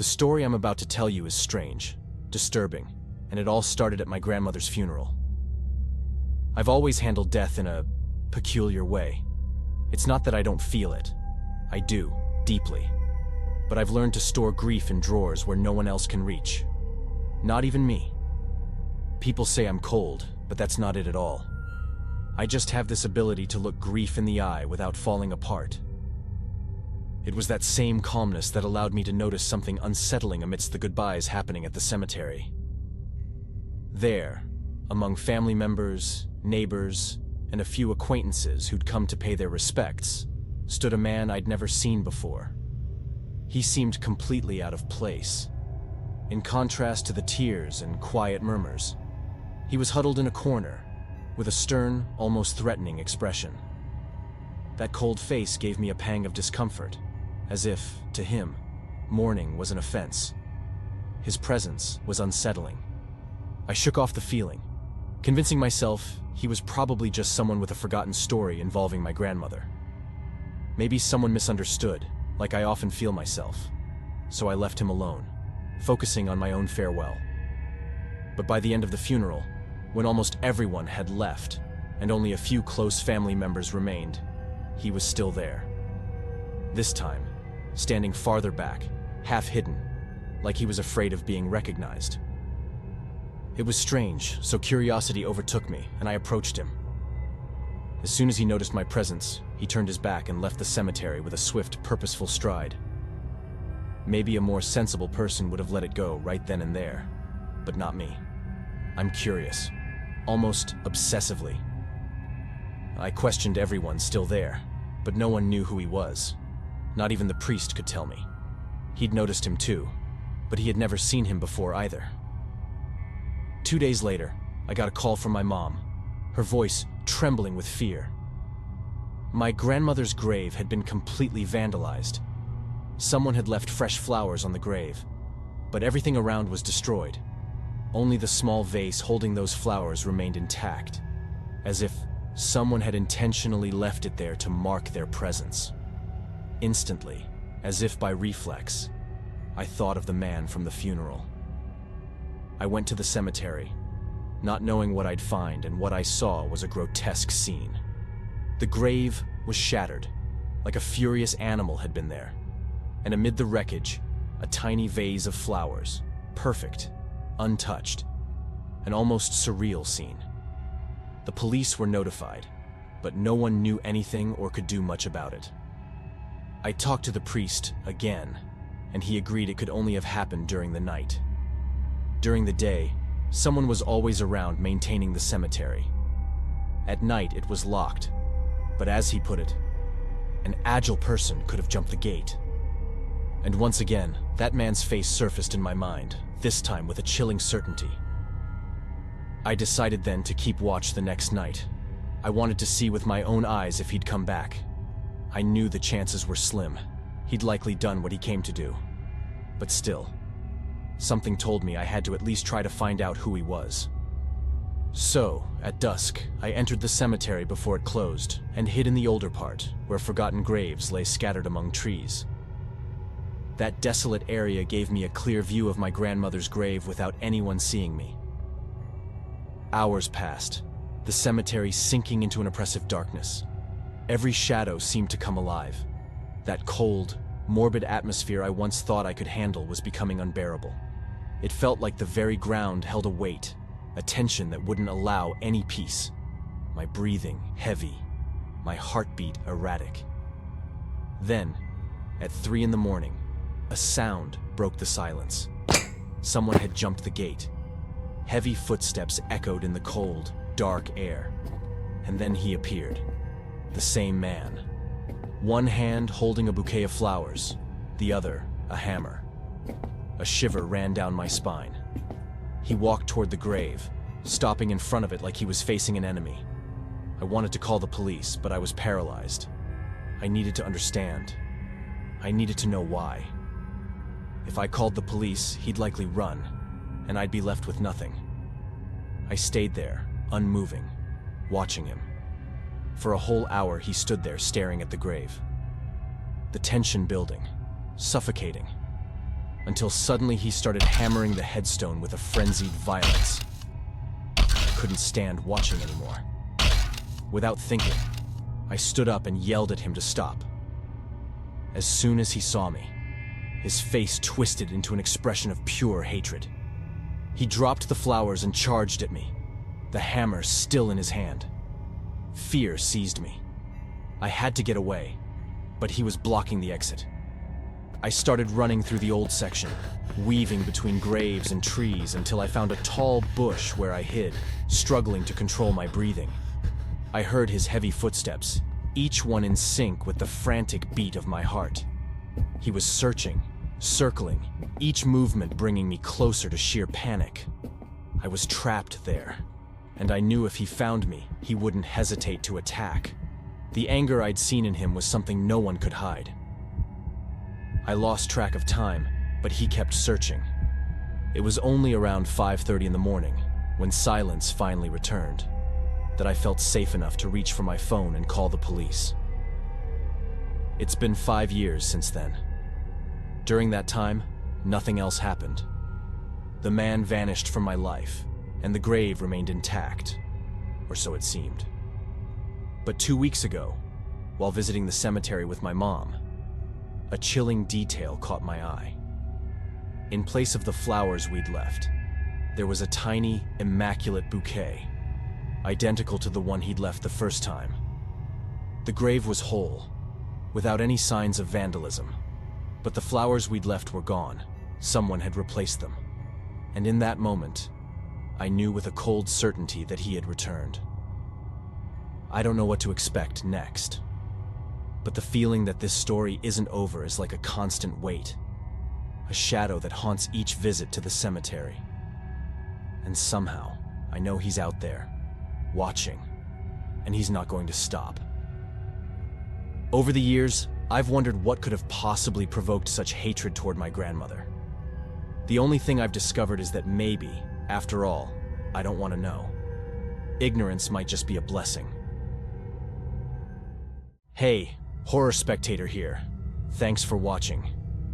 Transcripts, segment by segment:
The story I'm about to tell you is strange, disturbing, and it all started at my grandmother's funeral. I've always handled death in a peculiar way. It's not that I don't feel it. I do, deeply. But I've learned to store grief in drawers where no one else can reach. Not even me. People say I'm cold, but that's not it at all. I just have this ability to look grief in the eye without falling apart. It was that same calmness that allowed me to notice something unsettling amidst the goodbyes happening at the cemetery. There, among family members, neighbors, and a few acquaintances who'd come to pay their respects, stood a man I'd never seen before. He seemed completely out of place. In contrast to the tears and quiet murmurs, he was huddled in a corner, with a stern, almost threatening expression. That cold face gave me a pang of discomfort, as if, to him, mourning was an offense. His presence was unsettling. I shook off the feeling, convincing myself he was probably just someone with a forgotten story involving my grandmother. Maybe someone misunderstood, like I often feel myself, so I left him alone, focusing on my own farewell. But by the end of the funeral, when almost everyone had left and only a few close family members remained, he was still there. This time, standing farther back, half hidden, like he was afraid of being recognized. It was strange, so curiosity overtook me, and I approached him. As soon as he noticed my presence, he turned his back and left the cemetery with a swift, purposeful stride. Maybe a more sensible person would have let it go right then and there, but not me. I'm curious, almost obsessively. I questioned everyone still there, but no one knew who he was. Not even the priest could tell me. He'd noticed him too, but he had never seen him before either. 2 days later, I got a call from my mom, her voice trembling with fear. My grandmother's grave had been completely vandalized. Someone had left fresh flowers on the grave, but everything around was destroyed. Only the small vase holding those flowers remained intact, as if someone had intentionally left it there to mark their presence. Instantly, as if by reflex, I thought of the man from the funeral. I went to the cemetery, not knowing what I'd find, and what I saw was a grotesque scene. The grave was shattered, like a furious animal had been there, and amid the wreckage, a tiny vase of flowers, perfect, untouched, an almost surreal scene. The police were notified, but no one knew anything or could do much about it. I talked to the priest again, and he agreed it could only have happened during the night. During the day, someone was always around maintaining the cemetery. At night, it was locked, but as he put it, an agile person could have jumped the gate. And once again, that man's face surfaced in my mind, this time with a chilling certainty. I decided then to keep watch the next night. I wanted to see with my own eyes if he'd come back. I knew the chances were slim. He'd likely done what he came to do. But still, something told me I had to at least try to find out who he was. So, at dusk, I entered the cemetery before it closed and hid in the older part, where forgotten graves lay scattered among trees. That desolate area gave me a clear view of my grandmother's grave without anyone seeing me. Hours passed, the cemetery sinking into an oppressive darkness. Every shadow seemed to come alive. That cold, morbid atmosphere I once thought I could handle was becoming unbearable. It felt like the very ground held a weight, a tension that wouldn't allow any peace. My breathing heavy, my heartbeat erratic. Then, at 3 a.m, a sound broke the silence. Someone had jumped the gate. Heavy footsteps echoed in the cold, dark air. And then he appeared. The same man. One hand holding a bouquet of flowers, the other a hammer. A shiver ran down my spine. He walked toward the grave, stopping in front of it like he was facing an enemy. I wanted to call the police, but I was paralyzed. I needed to understand. I needed to know why. If I called the police, he'd likely run, and I'd be left with nothing. I stayed there, unmoving, watching him. For a whole hour he stood there staring at the grave. The tension building, suffocating. until suddenly he started hammering the headstone with a frenzied violence. I couldn't stand watching anymore. Without thinking, I stood up and yelled at him to stop. As soon as he saw me, his face twisted into an expression of pure hatred. He dropped the flowers and charged at me, the hammer still in his hand. Fear seized me. I had to get away, but he was blocking the exit. I started running through the old section, weaving between graves and trees until I found a tall bush where I hid, struggling to control my breathing. I heard his heavy footsteps, each one in sync with the frantic beat of my heart. He was searching, circling, each movement bringing me closer to sheer panic. I was trapped there, and I knew if he found me, he wouldn't hesitate to attack. The anger I'd seen in him was something no one could hide. I lost track of time, but he kept searching. It was only around 5:30 in the morning, when silence finally returned, that I felt safe enough to reach for my phone and call the police. It's been 5 years since then. During that time, nothing else happened. The man vanished from my life, and the grave remained intact, or so it seemed. But 2 weeks ago, while visiting the cemetery with my mom, a chilling detail caught my eye. In place of the flowers we'd left, there was a tiny, immaculate bouquet, identical to the one he'd left the first time. The grave was whole, without any signs of vandalism, but the flowers we'd left were gone. Someone had replaced them. And in that moment, I knew with a cold certainty that he had returned. I don't know what to expect next, but the feeling that this story isn't over is like a constant weight, a shadow that haunts each visit to the cemetery. And somehow, I know he's out there, watching, and he's not going to stop. Over the years, I've wondered what could have possibly provoked such hatred toward my grandmother. The only thing I've discovered is that maybe, after all, I don't want to know. Ignorance might just be a blessing. Hey, Horror Spectator here. Thanks for watching.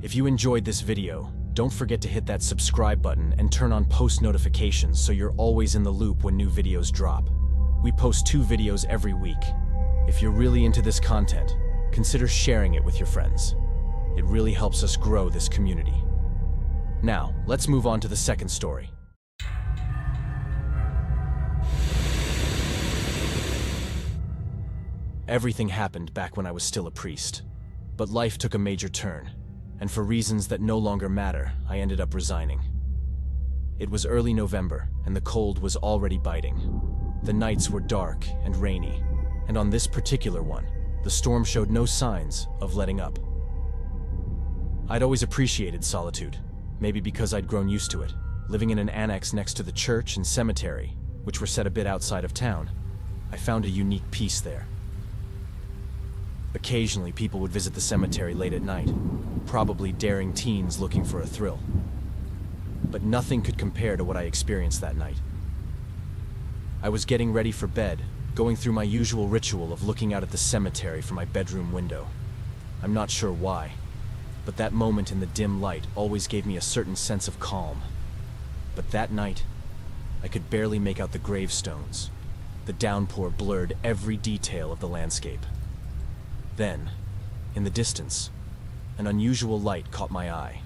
If you enjoyed this video, don't forget to hit that subscribe button and turn on post notifications so you're always in the loop when new videos drop. We post 2 videos every week. If you're really into this content, consider sharing it with your friends. It really helps us grow this community. Now, let's move on to the second story. Everything happened back when I was still a priest, but life took a major turn, and for reasons that no longer matter, I ended up resigning. It was early November, and the cold was already biting. The nights were dark and rainy, and on this particular one, the storm showed no signs of letting up. I'd always appreciated solitude, maybe because I'd grown used to it, living in an annex next to the church and cemetery, which were set a bit outside of town. I found a unique peace there. Occasionally, people would visit the cemetery late at night, probably daring teens looking for a thrill. But nothing could compare to what I experienced that night. I was getting ready for bed, going through my usual ritual of looking out at the cemetery from my bedroom window. I'm not sure why, but that moment in the dim light always gave me a certain sense of calm. But that night, I could barely make out the gravestones. The downpour blurred every detail of the landscape. Then, in the distance, an unusual light caught my eye.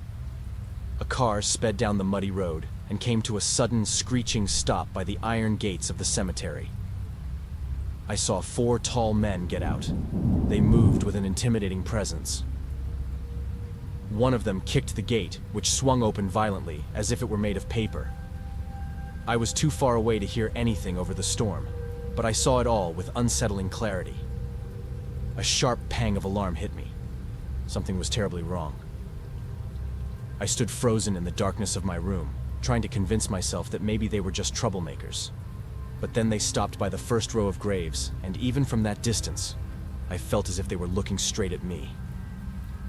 A car sped down the muddy road and came to a sudden screeching stop by the iron gates of the cemetery. I saw 4 tall men get out. They moved with an intimidating presence. One of them kicked the gate, which swung open violently, as if it were made of paper. I was too far away to hear anything over the storm, but I saw it all with unsettling clarity. A sharp pang of alarm hit me. Something was terribly wrong. I stood frozen in the darkness of my room, trying to convince myself that maybe they were just troublemakers. But then they stopped by the first row of graves, and even from that distance, I felt as if they were looking straight at me.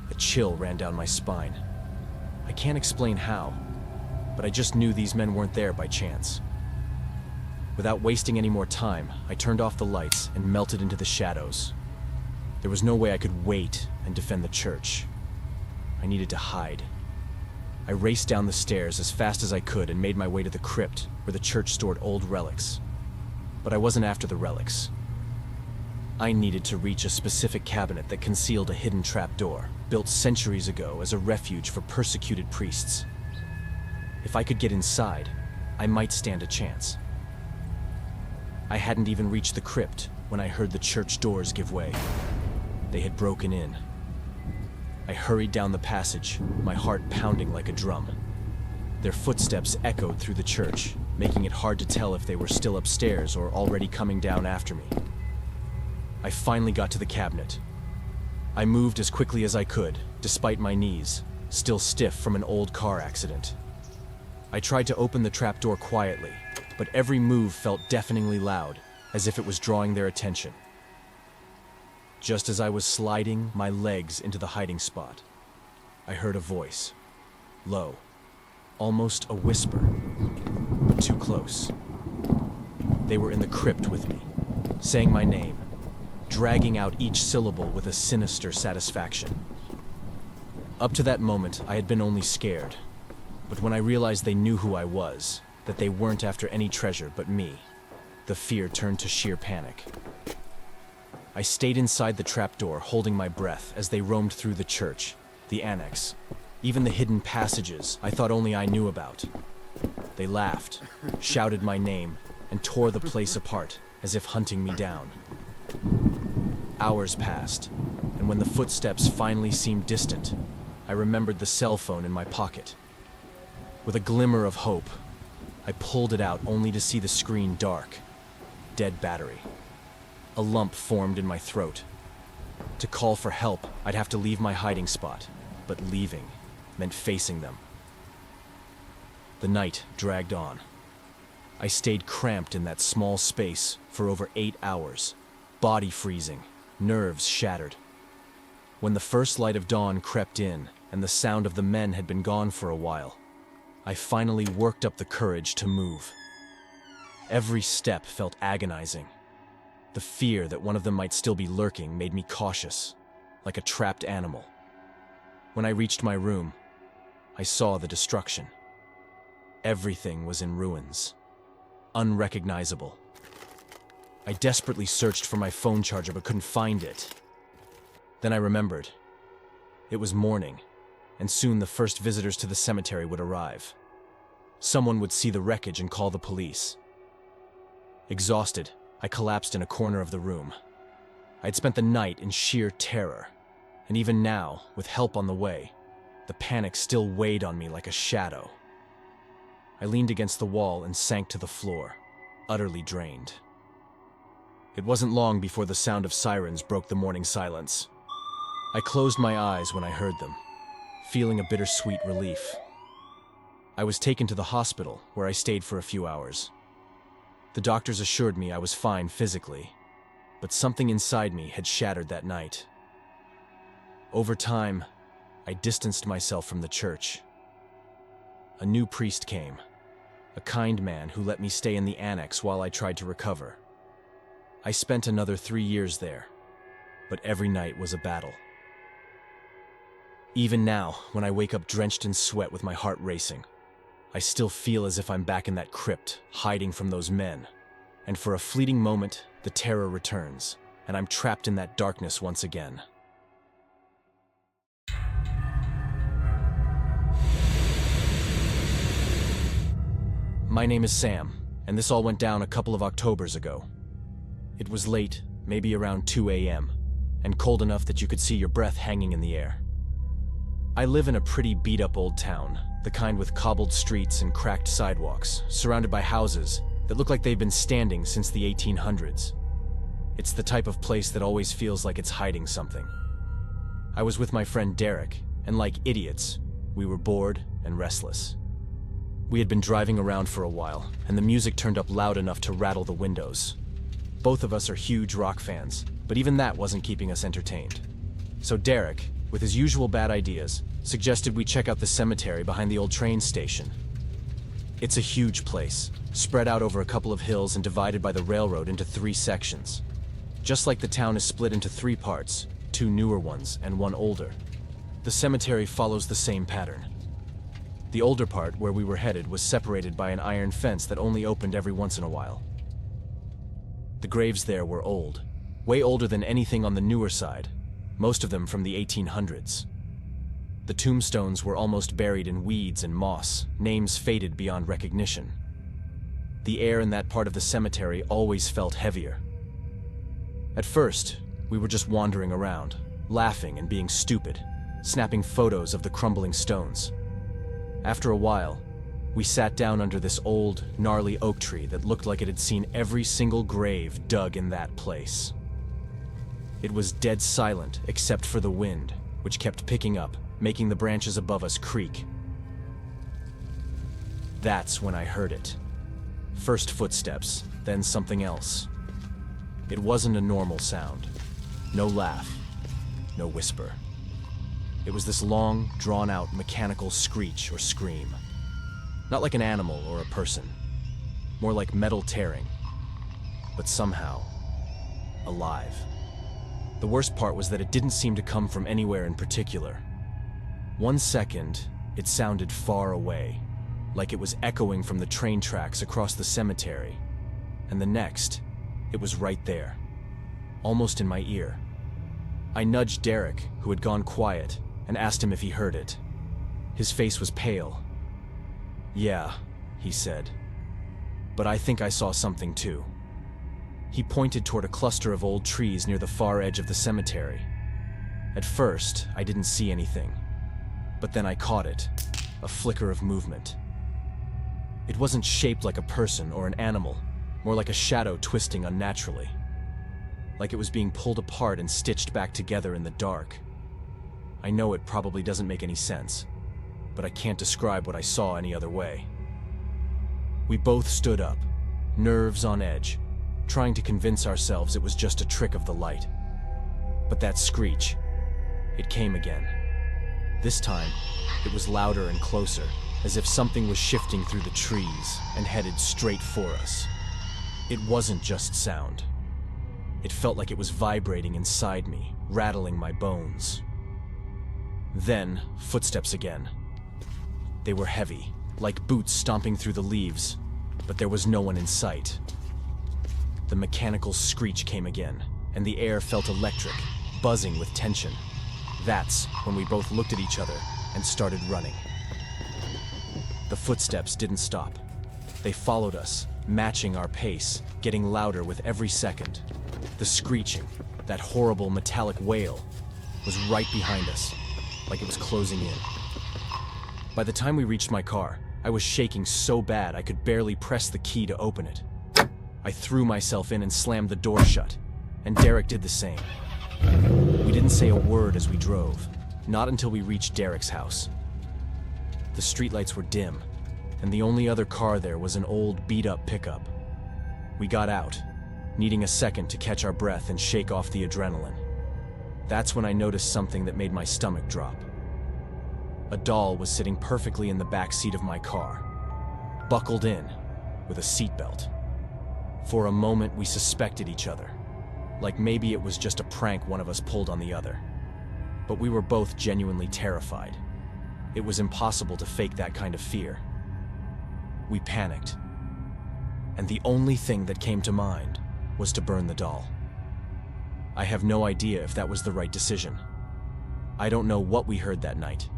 A chill ran down my spine. I can't explain how, but I just knew these men weren't there by chance. Without wasting any more time, I turned off the lights and melted into the shadows. There was no way I could wait and defend the church. I needed to hide. I raced down the stairs as fast as I could and made my way to the crypt where the church stored old relics. But I wasn't after the relics. I needed to reach a specific cabinet that concealed a hidden trapdoor, built centuries ago as a refuge for persecuted priests. If I could get inside, I might stand a chance. I hadn't even reached the crypt when I heard the church doors give way. They had broken in. I hurried down the passage, my heart pounding like a drum. Their footsteps echoed through the church, making it hard to tell if they were still upstairs or already coming down after me. I finally got to the cabinet. I moved as quickly as I could, despite my knees, still stiff from an old car accident. I tried to open the trapdoor quietly, but every move felt deafeningly loud, as if it was drawing their attention. Just as I was sliding my legs into the hiding spot, I heard a voice, low, almost a whisper, but too close. They were in the crypt with me, saying my name, dragging out each syllable with a sinister satisfaction. Up to that moment, I had been only scared, but when I realized they knew who I was, that they weren't after any treasure but me, the fear turned to sheer panic. I stayed inside the trapdoor, holding my breath as they roamed through the church, the annex, even the hidden passages I thought only I knew about. They laughed, shouted my name, and tore the place apart, as if hunting me down. Hours passed, and when the footsteps finally seemed distant, I remembered the cell phone in my pocket. With a glimmer of hope, I pulled it out only to see the screen dark. Dead battery. A lump formed in my throat. To call for help, I'd have to leave my hiding spot, but leaving meant facing them. The night dragged on. I stayed cramped in that small space for over 8 hours, body freezing, nerves shattered. When the first light of dawn crept in and the sound of the men had been gone for a while, I finally worked up the courage to move. Every step felt agonizing. The fear that one of them might still be lurking made me cautious, like a trapped animal. When I reached my room, I saw the destruction. Everything was in ruins, unrecognizable. I desperately searched for my phone charger but couldn't find it. Then I remembered. It was morning, and soon the first visitors to the cemetery would arrive. Someone would see the wreckage and call the police. Exhausted, I collapsed in a corner of the room. I'd spent the night in sheer terror, and even now, with help on the way, the panic still weighed on me like a shadow. I leaned against the wall and sank to the floor, utterly drained. It wasn't long before the sound of sirens broke the morning silence. I closed my eyes when I heard them, feeling a bittersweet relief. I was taken to the hospital, where I stayed for a few hours. The doctors assured me I was fine physically, but something inside me had shattered that night. Over time, I distanced myself from the church. A new priest came, a kind man who let me stay in the annex while I tried to recover. I spent another 3 years there, but every night was a battle. Even now, when I wake up drenched in sweat with my heart racing, I still feel as if I'm back in that crypt, hiding from those men. And for a fleeting moment, the terror returns, and I'm trapped in that darkness once again. My name is Sam, and this all went down a couple of Octobers ago. It was late, maybe around 2 a.m., and cold enough that you could see your breath hanging in the air. I live in a pretty beat-up old town, the kind with cobbled streets and cracked sidewalks, surrounded by houses that look like they've been standing since the 1800s. It's the type of place that always feels like it's hiding something. I was with my friend Derek, and like idiots, we were bored and restless. We had been driving around for a while, and the music turned up loud enough to rattle the windows. Both of us are huge rock fans, but even that wasn't keeping us entertained. So Derek, with his usual bad ideas, suggested we check out the cemetery behind the old train station. It's a huge place, spread out over a couple of hills and divided by the railroad into 3 sections. Just like the town is split into 3 parts, 2 newer ones and 1 older. The cemetery follows the same pattern. The older part, where we were headed, was separated by an iron fence that only opened every once in a while. The graves there were old, way older than anything on the newer side, most of them from the 1800s. The tombstones were almost buried in weeds and moss, names faded beyond recognition. The air in that part of the cemetery always felt heavier. At first, we were just wandering around, laughing and being stupid, snapping photos of the crumbling stones. After a while, we sat down under this old, gnarly oak tree that looked like it had seen every single grave dug in that place. It was dead silent except for the wind, which kept picking up, making the branches above us creak. That's when I heard it. First footsteps, then something else. It wasn't a normal sound. No laugh, no whisper. It was this long, drawn-out, mechanical screech or scream. Not like an animal or a person. More like metal tearing. But somehow, alive. The worst part was that it didn't seem to come from anywhere in particular. 1 second, it sounded far away, like it was echoing from the train tracks across the cemetery. And the next, it was right there, almost in my ear. I nudged Derek, who had gone quiet, and asked him if he heard it. His face was pale. "Yeah," he said. "But I think I saw something too." He pointed toward a cluster of old trees near the far edge of the cemetery. At first, I didn't see anything. But then I caught it, a flicker of movement. It wasn't shaped like a person or an animal, more like a shadow twisting unnaturally. Like it was being pulled apart and stitched back together in the dark. I know it probably doesn't make any sense, but I can't describe what I saw any other way. We both stood up, nerves on edge, trying to convince ourselves it was just a trick of the light. But that screech, it came again. This time, it was louder and closer, as if something was shifting through the trees and headed straight for us. It wasn't just sound. It felt like it was vibrating inside me, rattling my bones. Then, footsteps again. They were heavy, like boots stomping through the leaves, but there was no one in sight. The mechanical screech came again, and the air felt electric, buzzing with tension. That's when we both looked at each other and started running. The footsteps didn't stop. They followed us, matching our pace, getting louder with every second. The screeching, that horrible metallic wail, was right behind us, like it was closing in. By the time we reached my car, I was shaking so bad I could barely press the key to open it. I threw myself in and slammed the door shut, and Derek did the same. We didn't say a word as we drove, not until we reached Derek's house. The streetlights were dim, and the only other car there was an old, beat-up pickup. We got out, needing a second to catch our breath and shake off the adrenaline. That's when I noticed something that made my stomach drop. A doll was sitting perfectly in the back seat of my car, buckled in, with a seatbelt. For a moment, we suspected each other, like maybe it was just a prank one of us pulled on the other. But we were both genuinely terrified. It was impossible to fake that kind of fear. We panicked, and the only thing that came to mind was to burn the doll. I have no idea if that was the right decision. I don't know what we heard that night,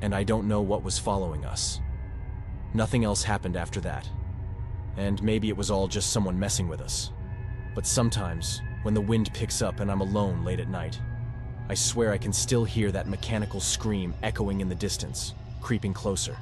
and I don't know what was following us. Nothing else happened after that, and maybe it was all just someone messing with us. But sometimes, when the wind picks up and I'm alone late at night, I swear I can still hear that mechanical scream echoing in the distance, creeping closer.